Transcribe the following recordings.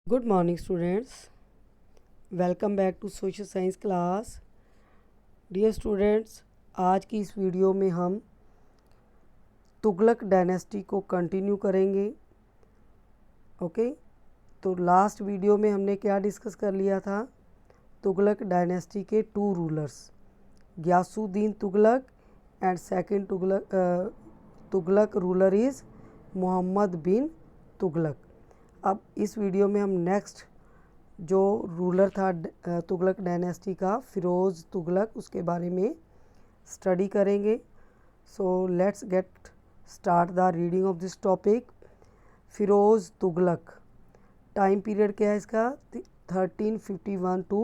Good morning students, welcome back to social science class. Dear students, आज की इस video में हम तुगलक डायनेस्टी को कंटिन्यू करेंगे। ओके, तो लास्ट वीडियो में हमने क्या डिस्कस कर लिया था? तुगलक डायनेस्टी के two rulers, Ghiyasuddin Tughlaq and second Tughlaq ruler is Muhammad bin Tughlaq. अब इस वीडियो में हम नेक्स्ट जो रूलर था तुगलक डायनेस्टी का, फ़िरोज़ तुगलक, उसके बारे में स्टडी करेंगे। So let's get start the reading of this topic. Firoz Tughlaq, time period क्या है इसका? 1351 to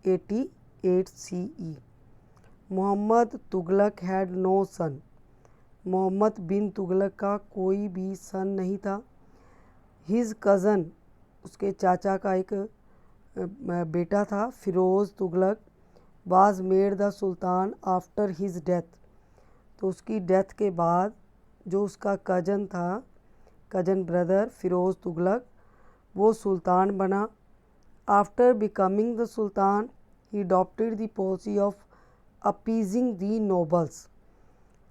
88 CE। Muhammad Tughlaq had no son. Muhammad bin Tughlaq का कोई भी सन नहीं था। हिज कज़न, उसके चाचा का एक बेटा था, Firoz Tughlaq, was made the sultan after his death. तो उसकी डेथ के बाद जो उसका कज़न था, कज़न ब्रदर फ़िरोज़ तुगलक, वो सुल्तान बना। After becoming the sultan he adopted the policy of appeasing the nobles.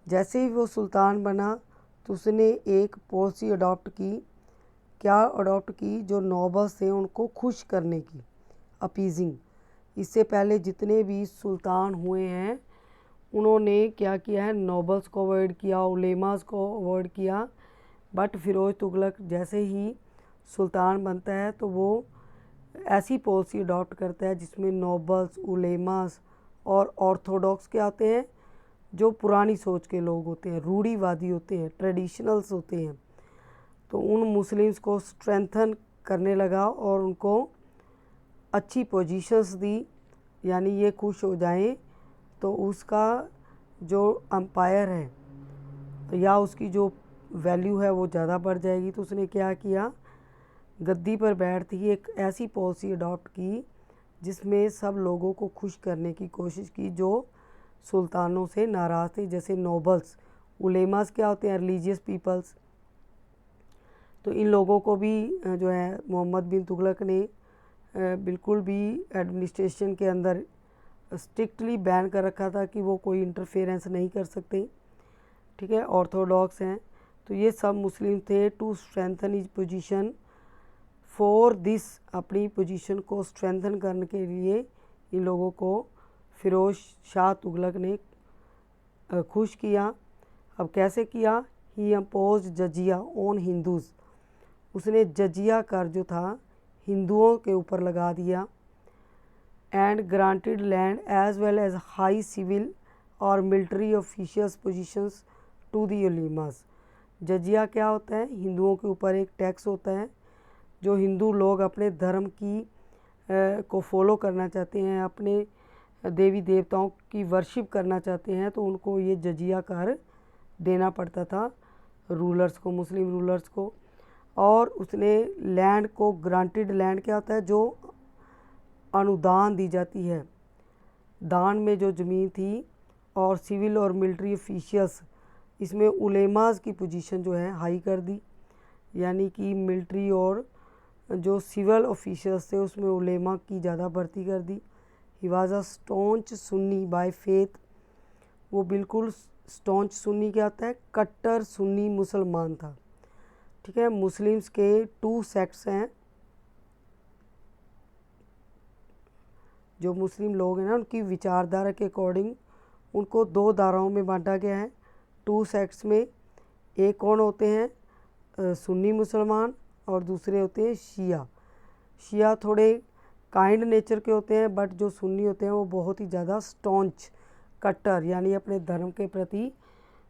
जैसे ही वो सुल्तान बना तो उसने एक पॉलिसी अडॉप्ट की। क्या अडॉप्ट की? जो नोबल्स थे उनको खुश करने की, अपीजिंग। इससे पहले जितने भी सुल्तान हुए हैं उन्होंने क्या किया है? नोबल्स को अवॉइड किया, उलेमास को अवॉइड किया। बट फ़िरोज़ तुगलक जैसे ही सुल्तान बनता है तो वो ऐसी पॉलिसी अडॉप्ट करता है जिसमें नोबल्स, उलेमास और ऑर्थोडॉक्स क्या होते हैं? जो पुरानी सोच के लोग होते हैं, रूढ़िवादी होते हैं, ट्रेडिशनल्स होते हैं, तो उन मुस्लिम्स को स्ट्रेंथन करने लगा और उनको अच्छी पोजीशंस दी, यानी ये खुश हो जाएं तो उसका जो अम्पायर है या उसकी जो वैल्यू है वो ज़्यादा बढ़ जाएगी। तो उसने क्या किया? गद्दी पर बैठते ही एक ऐसी पॉलिसी अडॉप्ट की जिसमें सब लोगों को खुश करने की कोशिश की जो सुल्तानों से नाराज़ थे, जैसे नोबल्स। उलेमास क्या होते हैं? Religious peoples. तो इन लोगों को भी जो है मोहम्मद बिन तुगलक ने बिल्कुल भी एडमिनिस्ट्रेशन के अंदर स्ट्रिक्टली बैन कर रखा था कि वो कोई इंटरफेरेंस नहीं कर सकते। ठीक है, ऑर्थोडॉक्स हैं। तो ये सब मुस्लिम थे। To strengthen his position for this, अपनी पोजीशन को स्ट्रेंथन करने के लिए इन लोगों को फ़िरोज़ शाह तुगलक ने खुश किया। अब कैसे किया? ही अम्पोज जजिया ऑन हिंदूज़। उसने जजिया कर जो था हिंदुओं के ऊपर लगा दिया। And granted land as well as high civil और military officials positions to the ulemas. जजिया क्या होता है? हिंदुओं के ऊपर एक टैक्स होता है। जो हिंदू लोग अपने धर्म की को फॉलो करना चाहते हैं, अपने देवी देवताओं की वर्शिप करना चाहते हैं, तो उनको ये जजिया कर देना पड़ता था रूलर्स को, मुस्लिम रूलर्स को। और उसने लैंड को, ग्रांटेड लैंड क्या होता है? जो अनुदान दी जाती है, दान में जो ज़मीन थी। और सिविल और मिलिट्री ऑफिशियल्स, इसमें उलेमास की पोजीशन जो है हाई कर दी, यानी कि मिलिट्री और जो सिविल ऑफिशियल्स थे उसमें उलेमा की ज़्यादा भर्ती कर दी। He was a staunch Sunni by faith. वो बिल्कुल स्टोंच सुन्नी क्या होता है? कट्टर सुन्नी मुसलमान था। ठीक है, मुस्लिम्स के टू सेक्ट्स हैं। जो मुस्लिम लोग हैं ना, उनकी विचारधारा के अकॉर्डिंग उनको दो धाराओं में बांटा गया है। टू सेक्ट्स में एक कौन होते हैं? सुन्नी मुसलमान, और दूसरे होते हैं शिया। शिया थोड़े काइंड नेचर के होते हैं, बट जो सुन्नी होते हैं वो बहुत ही ज़्यादा स्टॉन्च, कट्टर, यानी अपने धर्म के प्रति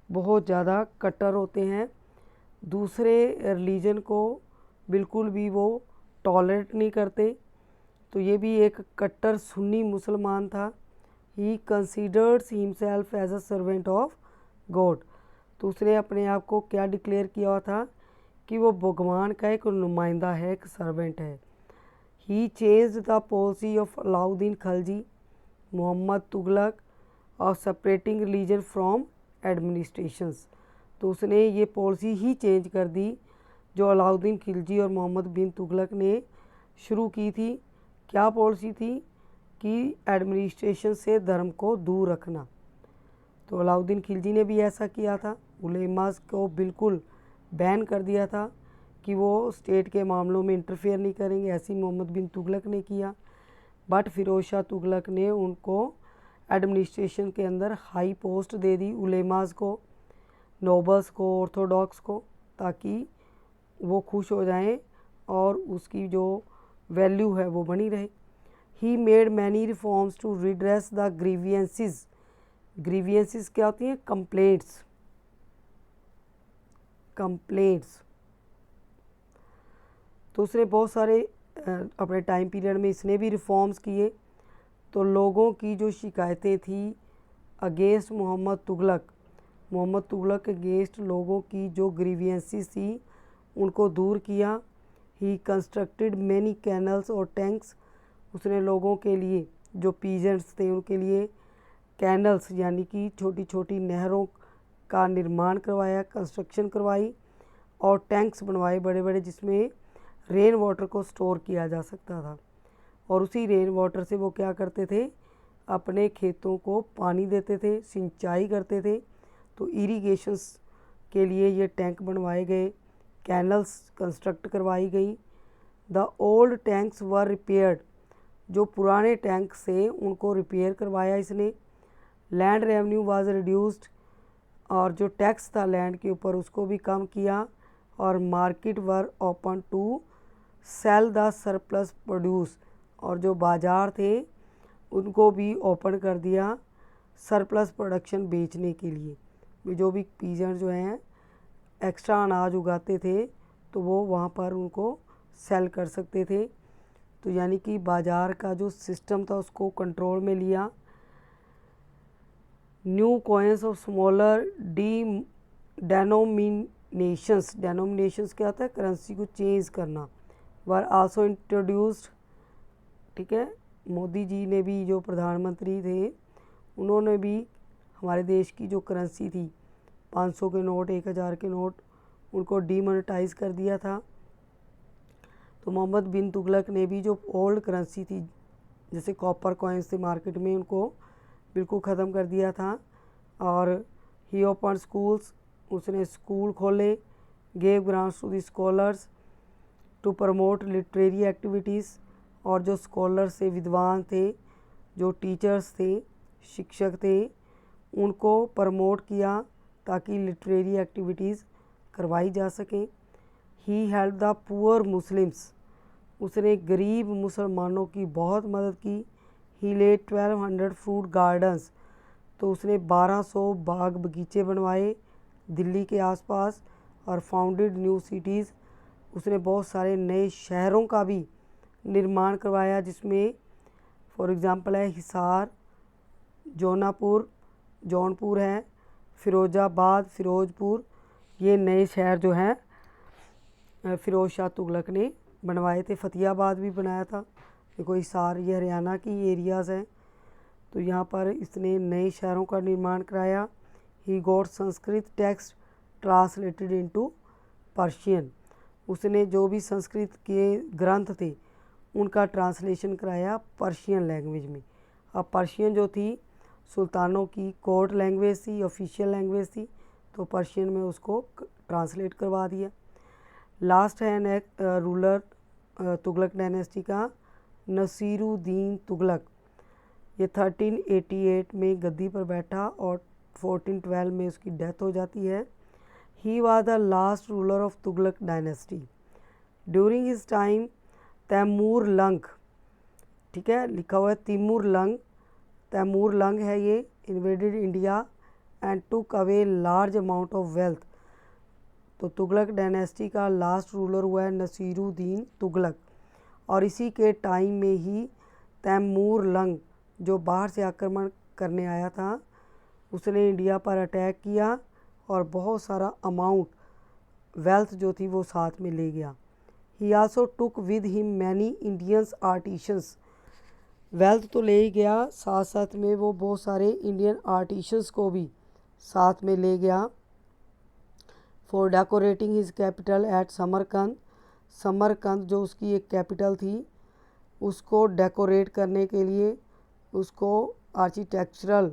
बहुत ज़्यादा कट्टर होते हैं। दूसरे रिलीजन को बिल्कुल भी वो टॉलरेट नहीं करते। तो ये भी एक कट्टर सुन्नी मुसलमान था। He considers himself as a servant of God. तो उसने अपने आप को क्या डिक्लेयर किया हुआ था? कि वो भगवान का एक नुमाइंदा है, एक सर्वेंट है। He change the policy of Alauddin Khilji, Muhammad Tughlaq, of separating religion from administrations. तो उसने ये पॉलिसी ही चेंज कर दी जो अलाउद्दीन खिलजी और मोहम्मद बिन तुगलक ने शुरू की थी। क्या पॉलिसी थी कि एडमिनिस्ट्रेशन से धर्म को दूर रखना। तो अलाउद्दीन खिलजी ने भी ऐसा किया था, उलेमास को बिल्कुल बैन कर दिया था कि वो स्टेट के मामलों में इंटरफेयर नहीं करेंगे। ऐसी मोहम्मद बिन तुगलक ने किया, बट फिरोज शाह तुगलक ने उनको एडमिनिस्ट्रेशन के अंदर हाई पोस्ट दे दी, उलेमास को, नोबल्स को, ऑर्थोडॉक्स को, ताकि वो खुश हो जाएं और उसकी जो वैल्यू है वो बनी रहे। He made many reforms to redress the grievances. Grievances क्या होती हैं? कंप्लेंट्स। तो उसने बहुत सारे अपने टाइम पीरियड में इसने भी रिफॉर्म्स किए। तो लोगों की जो शिकायतें थी अगेंस्ट मोहम्मद तुगलक अगेंस्ट लोगों की जो ग्रीवियंसेस थी उनको दूर किया। ही कंस्ट्रक्टेड मैनी कैनल्स और टैंक्स। उसने लोगों के लिए, जो पीजेंट्स थे उनके लिए कैनल्स यानी कि छोटी छोटी नहरों का निर्माण करवाया, कंस्ट्रक्शन करवाई, और टैंक्स बनवाए बड़े बड़े जिसमें रेन वाटर को स्टोर किया जा सकता था। और उसी रेन वाटर से वो क्या करते थे? अपने खेतों को पानी देते थे, सिंचाई करते थे। तो इरिगेशंस के लिए ये टैंक बनवाए गए, कैनल्स कंस्ट्रक्ट करवाई गई। The old tanks were repaired. जो पुराने टैंक से उनको रिपेयर करवाया इसने। Land revenue was reduced. और जो टैक्स था लैंड के ऊपर उसको भी कम किया। और market were open to sell the surplus produce. और जो बाज़ार थे उनको भी ओपन कर दिया सरप्लस प्रोडक्शन बेचने के लिए। जो भी पीजेंट जो हैं एक्स्ट्रा अनाज उगाते थे तो वो वहाँ पर उनको सेल कर सकते थे। तो यानी कि बाज़ार का जो सिस्टम था उसको कंट्रोल में लिया। न्यू कॉइन्स ऑफ स्मॉलर डेनोमिनेशंस क्या होता है? करेंसी को चेंज करना। Were also introduced. ठीक है, मोदी जी ने भी, जो प्रधानमंत्री थे, उन्होंने भी हमारे देश की जो करेंसी थी 500 के नोट, 1000 के नोट, उनको डीमोनेटाइज कर दिया था। तो मोहम्मद बिन तुगलक ने भी जो ओल्ड करेंसी थी जैसे कॉपर कॉइन्स थे मार्केट में, उनको बिल्कुल ख़त्म कर दिया था। और ही ओपन स्कूल्स। उसने स्कूल खोले। Gave grants to the scholars to promote literary activities. और जो स्कॉलर थे, विद्वान थे, जो टीचर्स थे, शिक्षक थे, उनको प्रमोट किया ताकि लिटरेरी एक्टिविटीज़ करवाई जा सकें। ही हेल्प द पुअर मुस्लिम्स। उसने गरीब मुसलमानों की बहुत मदद की। ही लेड 1200 फ्रूट गार्डन्स। तो उसने 1200 बाग बगीचे बनवाए दिल्ली के आसपास। और फाउंडेड न्यू सिटीज़। उसने बहुत सारे नए शहरों का भी निर्माण करवाया जिसमें फॉर एग्ज़ाम्पल है हिसार, जौनपुर है, फ़िरोज़ाबाद, फ़िरोज़पुर। ये नए शहर जो हैं फ़िरोज़ शाह तुगलक ने बनवाए थे। फ़तेहाबाद भी बनाया था। देखो हिसार ये हरियाणा की एरियाज़ हैं। तो यहाँ पर इसने नए शहरों का निर्माण कराया। He got Sanskrit text translated into Persian. उसने जो भी संस्कृत के ग्रंथ थे उनका ट्रांसलेशन कराया पर्शियन लैंग्वेज में। अब पर्शियन जो थी सुल्तानों की कोर्ट लैंग्वेज थी, ऑफिशियल लैंग्वेज थी, तो पर्शियन में उसको ट्रांसलेट करवा दिया। लास्ट है रूलर तुगलक डायनेस्टी का नसीरुद्दीन तुगलक। ये 1388 में गद्दी पर बैठा और 1412 में उसकी डेथ हो जाती है। He was the last ruler of Tughlaq dynasty. During his time Timur Lang, ठीक है, लिखा हुआ है तैमूर लंग है ये, invaded India and took away large amount of wealth. तो तुगलक डायनेस्टी का लास्ट रूलर हुआ है नसीरुद्दीन तुगलक। और इसी के टाइम में ही तैमूर लंग जो बाहर से आक्रमण करने आया था उसने इंडिया पर अटैक किया और बहुत सारा अमाउंट वेल्थ जो थी वो साथ में ले गया। ही also took with him many Indians artisans. Wealth तो ले ही गया, साथ साथ में वो बहुत सारे इंडियन आर्टिशंस को भी साथ में ले गया। For decorating his capital eight Samarkand. Samarkand जो उसकी एक कैपिटल थी उसको डेकोरेट करने के लिए, उसको आर्किटेक्चरल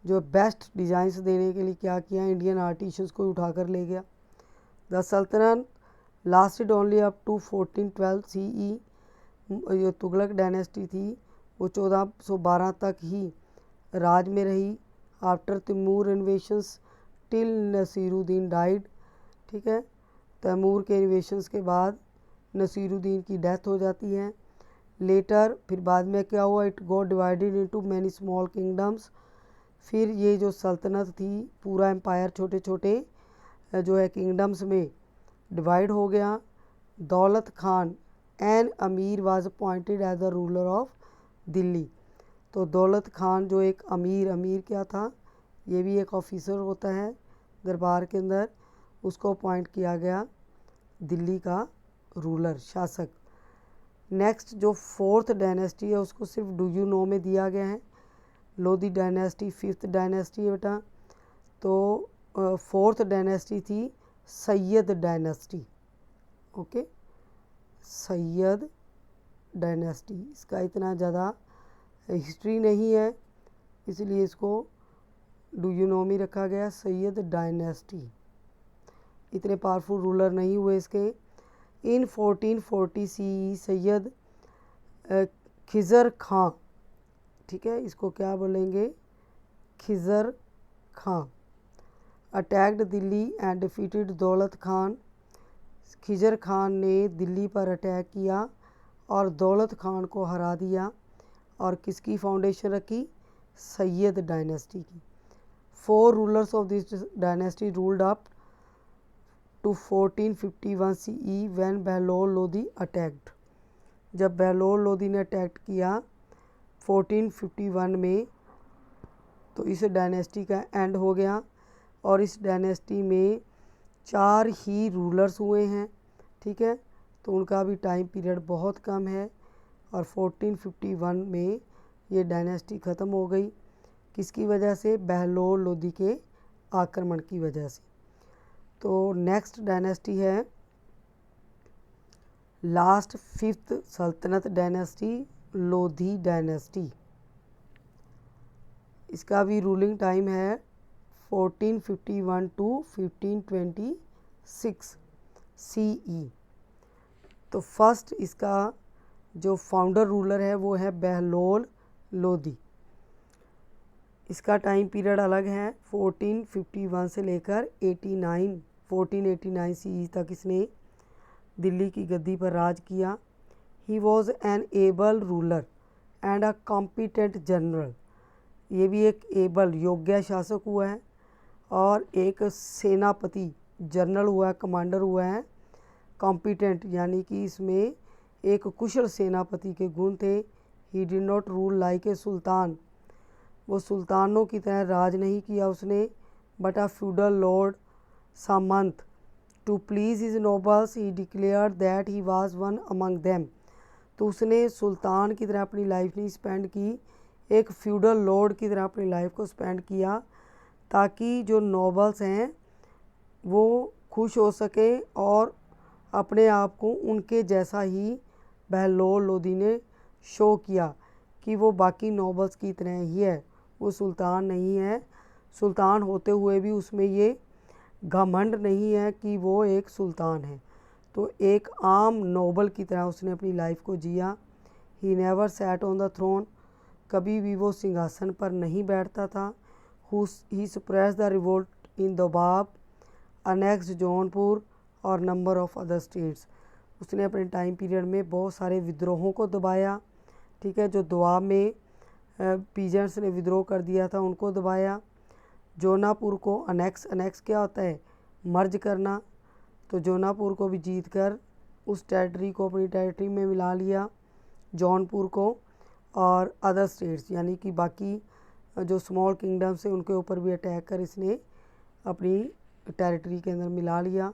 जो बेस्ट डिज़ाइंस देने के लिए क्या किया, इंडियन आर्टिशंस को उठा कर ले गया। The sultanate lasted only up to 1412 CE। जो तुगलक डायनेस्टी थी वो 1412 तक ही राज में रही। After Timur invasions till Nasiruddin died. ठीक है, तैमूर के इन्वेशंस के बाद नसीरुद्दीन की डेथ हो जाती है। लेटर फिर बाद में क्या हुआ, it got divided into many small kingdoms. फिर ये जो सल्तनत थी पूरा एम्पायर छोटे छोटे जो है किंगडम्स में डिवाइड हो गया। Daulat Khan an amir was appointed as the ruler of Delhi. तो दौलत खान जो एक अमीर क्या था, ये भी एक ऑफिसर होता है दरबार के अंदर, उसको अपॉइंट किया गया दिल्ली का रूलर, शासक। नेक्स्ट जो फोर्थ डायनेस्टी है उसको सिर्फ डू यू नो में दिया गया है। लोधी डायनेस्टी 5th डायनेस्टी है बेटा। तो 4th डायनेस्टी थी Syed dynasty. Okay, Syed dynasty, इसका इतना ज़्यादा हिस्ट्री नहीं है इसलिए इसको डू यू नो में रखा गया। सैयद डायनेस्टी, इतने पावरफुल रूलर नहीं हुए इसके। इन 1440 CE सैयद खिज़र खां, ठीक है, इसको क्या बोलेंगे, खिज़र खां, अटैक्ड दिल्ली एंड डिफीटेड दौलत खान। खिज़र खान ने दिल्ली पर अटैक किया और दौलत खान को हरा दिया। और किसकी फाउंडेशन रखी, सैयद डायनेस्टी की। 4 rulers of this dynasty ruled up to 1451 CE when Bahlol Lodi attacked. जब बहलोल लोधी ने अटैक किया 1451 में तो इस डायनेस्टी का एंड हो गया। और इस डायनेस्टी में 4 ही रूलर्स हुए हैं। ठीक है, तो उनका भी टाइम पीरियड बहुत कम है और 1451 में ये डायनेस्टी ख़त्म हो गई। किसकी वजह से, बहलोल लोधी के आक्रमण की वजह से। तो नेक्स्ट डायनेस्टी है लास्ट 5th सल्तनत डायनेस्टी, लोधी डायनेस्टी। इसका भी रूलिंग टाइम है 1451 टू 1526 CE। तो फर्स्ट इसका जो फाउंडर रूलर है वो है बहलोल लोधी। इसका टाइम पीरियड अलग है, 1451 से लेकर 1489 CE तक इसने दिल्ली की गद्दी पर राज किया। He was an able ruler and a competent general. ये भी एक एबल योग्य शासक हुआ है और एक सेनापति जनरल हुआ है, कमांडर हुआ है। कॉम्पिटेंट यानी कि इसमें एक कुशल सेनापति के गुण थे। He did not rule like a sultan, वो सुल्तानों की तरह राज नहीं किया उसने, बट अ फ्यूडल लॉर्ड सामंत। To please his nobles he declare that he was one among them. तो उसने सुल्तान की तरह अपनी लाइफ नहीं स्पेंड की, एक फ्यूडल लॉर्ड की तरह अपनी लाइफ को स्पेंड किया ताकि जो नोबल्स हैं वो खुश हो सके और अपने आप को उनके जैसा ही बहलोल लोधी ने शो किया कि वो बाकी नोबल्स की तरह ही है, वो सुल्तान नहीं है। सुल्तान होते हुए भी उसमें ये घमंड नहीं है कि वो एक सुल्तान है। तो एक आम नोबल की तरह उसने अपनी लाइफ को जिया। He never sat on the throne, कभी भी वो सिंहासन पर नहीं बैठता था। He suppress the revolt in Doab, annexed Jaunpur और नंबर ऑफ अदर स्टेट्स। उसने अपने टाइम पीरियड में बहुत सारे विद्रोहों को दबाया। ठीक है, जो दोआब में पीजेंट्स ने विद्रोह कर दिया था उनको दबाया। जौनापुर को अनेक्स क्या होता है, मर्ज करना। तो जौनापुर को भी जीत कर उस टेरिटरी को अपनी टेरिटरी में मिला लिया, जौनपुर को, और अदर स्टेट्स यानी कि बाकी जो स्मॉल किंगडम्स है उनके ऊपर भी अटैक कर इसने अपनी टेरिटरी के अंदर मिला लिया।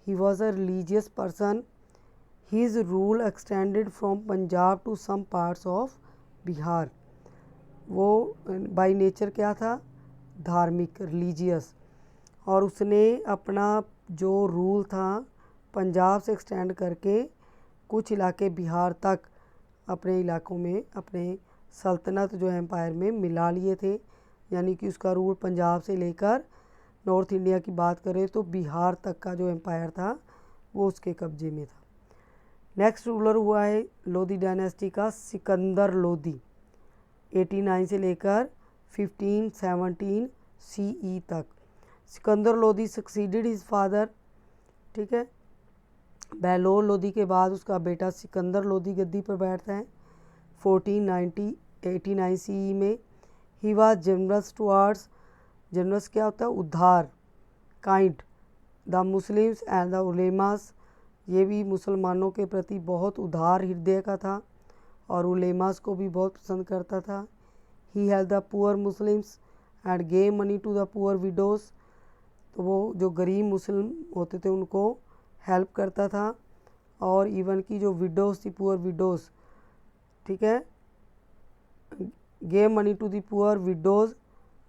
He was a religious person, his rule extended from Punjab to some parts of Bihar. वो बाय नेचर क्या था, धार्मिक, रिलीजियस, और उसने अपना जो रूल था पंजाब से एक्सटेंड करके कुछ इलाके बिहार तक अपने इलाकों में अपने सल्तनत जो एम्पायर में मिला लिए थे। यानी कि उसका रूल पंजाब से लेकर नॉर्थ इंडिया की बात करें तो बिहार तक का जो एम्पायर था वो उसके कब्जे में था। नेक्स्ट रूलर हुआ है लोधी डायनेस्टी का सिकंदर लोधी, 89 से लेकर 1517 CE तक। Sikandar Lodhi succeeded his father, ठीक है। बेलोर लोधी के बाद उसका बेटा सिकंदर लोधी गद्दी पर बैठता है 1489 CE में। He was generous towards, generous क्या होता है, उद्धार, kind, the Muslims and the ulemas, ये भी मुसलमानों के प्रति बहुत उदार हृदय का था और उलेमास को भी बहुत पसंद करता था। He help the poor Muslims and gave money to the poor widows, तो वो जो गरीब मुस्लिम होते थे उनको हेल्प करता था और इवन की जो विडोज़ थी, पुअर विडोज़, ठीक है, gave money to the poor widows,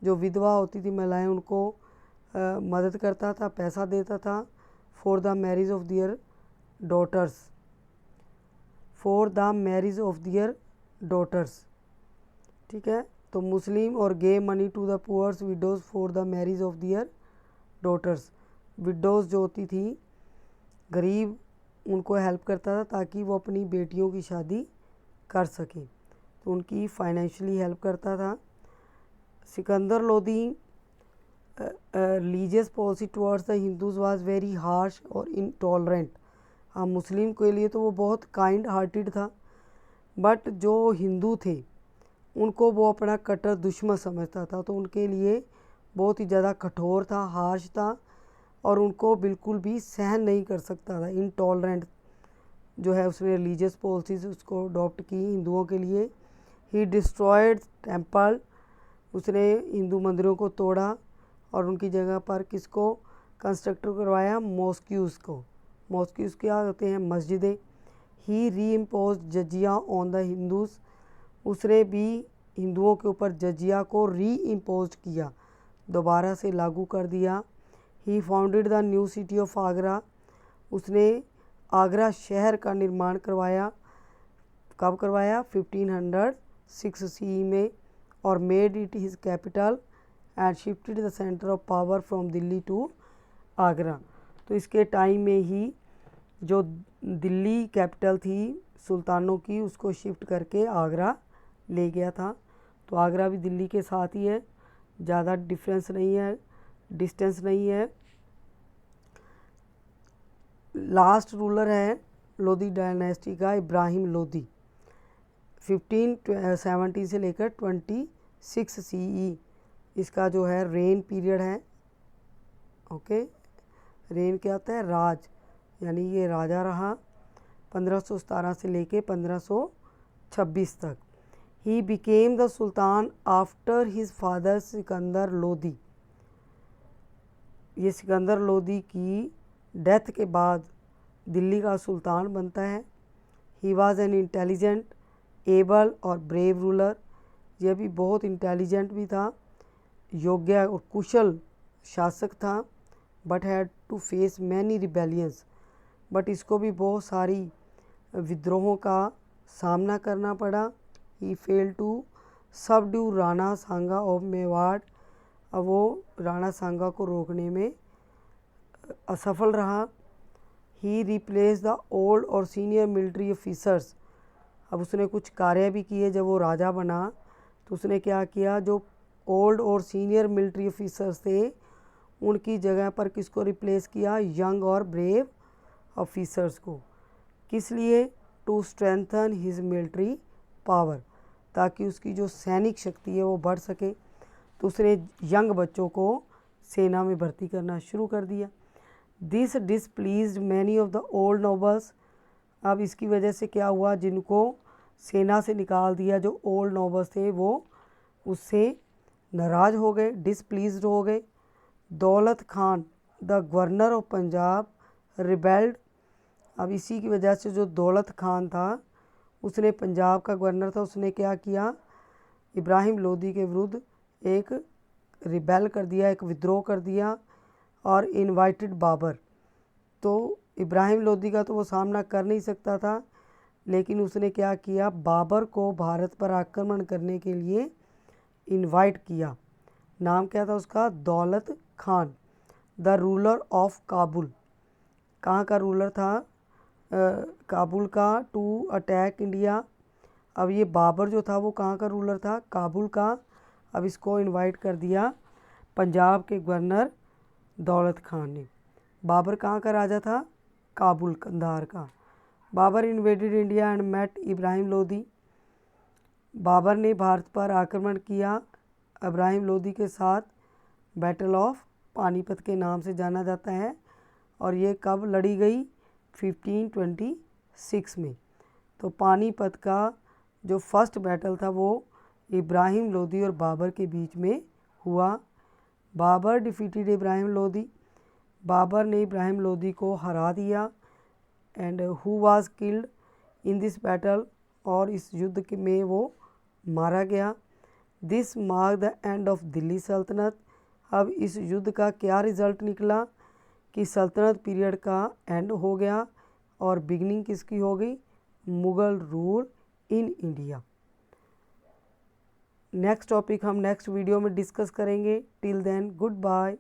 जो विधवा होती थी महिलाएं उनको मदद करता था, पैसा देता था। For the marriage of their daughters, for the marriage of their daughters, ठीक है। तो मुस्लिम और gave money to the poors widows for the marriage of their daughters, widows जो होती थी गरीब, उनको हेल्प करता था ताकि वो अपनी बेटियों की शादी कर सकें, तो उनकी फाइनेंशियली हेल्प करता था। Sikandar Lodhi religious policy towards the Hindus was very harsh और इनटॉलरेंट। हाँ, मुस्लिम के लिए तो वो बहुत काइंड हार्टेड था, बट जो हिंदू थे उनको वो अपना कट्टर दुश्मन समझता था, तो उनके लिए बहुत ही ज़्यादा कठोर था, हार्श था और उनको बिल्कुल भी सहन नहीं कर सकता था। इनटॉलरेंट जो है उसने रिलीजियस पॉलिसीज उसको अडॉप्ट की हिंदुओं के लिए। ही डिस्ट्रॉयड टेम्पल, उसने हिंदू मंदिरों को तोड़ा और उनकी जगह पर किसको कंस्ट्रक्ट करवाया, मॉस्क्यूज़ को। मॉस्क्यूज़ क्या होते हैं, मस्जिदें। ही री इम्पोज जजिया ऑन द हिंदूज़, उसने भी हिंदुओं के ऊपर जजिया को री इम्पोज किया, दोबारा से लागू कर दिया। He founded the new city of Agra, उसने आगरा शहर का निर्माण करवाया। कब करवाया, 1506 CE में, और made it his capital and shifted the centre of power from Delhi to Agra. तो इसके टाइम में ही जो दिल्ली कैपिटल थी सुल्तानों की उसको शिफ्ट करके आगरा ले गया था। तो आगरा भी दिल्ली के साथ ही है, ज़्यादा डिफरेंस नहीं है, डिस्टेंस नहीं है। लास्ट रूलर है लोधी डायनेस्टी का इब्राहिम लोधी, 1570 से लेकर 26 CE इसका जो है रेन पीरियड है। ओके, रेन क्या होता है, राज, यानी ये राजा रहा 1517 से लेके 1526 तक। He became the sultan after his father Sikandar Lodhi, ये सिकंदर लोधी की डेथ के बाद दिल्ली का सुल्तान बनता है। He was an intelligent, able और ब्रेव रूलर, यह भी बहुत इंटेलिजेंट भी था, योग्य और कुशल शासक था। But had to face many rebellions, but इसको भी बहुत सारी विद्रोहों का सामना करना पड़ा। He fail to subdue Rana Sanga of Mewar, अब वो राणा सांगा को रोकने में असफल रहा। ही रिप्लेस द ओल्ड और सीनियर मिलिट्री ऑफिसर्स, अब उसने कुछ कार्य भी किए जब वो राजा बना, तो उसने क्या किया, जो ओल्ड और सीनियर मिलिट्री ऑफिसर्स थे उनकी जगह पर किसको रिप्लेस किया, यंग और ब्रेव ऑफिसर्स को। किस लिए, to strengthen his military power, ताकि उसकी जो सैनिक शक्ति है वो बढ़ सके। तो उसने यंग बच्चों को सेना में भर्ती करना शुरू कर दिया। This displeased many of the old nobles, अब इसकी वजह से क्या हुआ, जिनको सेना से निकाल दिया, जो ओल्ड नोबल्स थे वो उससे नाराज़ हो गए, डिसप्लीज्ड हो गए। दौलत Khan the governor of Punjab rebelled, अब इसी की वजह से जो दौलत खान था उसने, पंजाब का गवर्नर था, उसने क्या किया, इब्राहिम लोधी के विरुद्ध एक रिबेल कर दिया, एक विद्रोह कर दिया और इनवाइटेड बाबर, तो इब्राहिम लोदी का तो वो सामना कर नहीं सकता था, लेकिन उसने क्या किया, बाबर को भारत पर आक्रमण करने के लिए इनवाइट किया। नाम क्या था उसका, दौलत Khan, the ruler of Kabul. कहाँ का रूलर था, काबुल का, टू अटैक इंडिया। अब ये बाबर जो था वो कहाँ का रूलर था, काबुल का। अब इसको इनवाइट कर दिया पंजाब के गवर्नर दौलत खान ने। बाबर कहाँ का राजा था, काबुल, कंधार का। Babur invaded India and met Ibrahim Lodi. Babur ने भारत पर आक्रमण किया इब्राहिम लोदी के साथ। बैटल ऑफ पानीपत के नाम से जाना जाता है। और ये कब लड़ी गई, 1526 में। तो पानीपत का जो फर्स्ट बैटल था वो इब्राहिम लोदी और बाबर के बीच में हुआ। बाबर डिफीटेड इब्राहिम लोदी। बाबर ने इब्राहिम लोदी को हरा दिया। And who was killed in this battle, और इस युद्ध में वो मारा गया। This mark the end of Delhi सल्तनत। अब इस युद्ध का क्या रिज़ल्ट निकला कि सल्तनत पीरियड का एंड हो गया और बिगनिंग किसकी हो गई, Mughal rule in India. Next topic हम नेक्स्ट वीडियो में डिस्कस करेंगे। Till then good bye.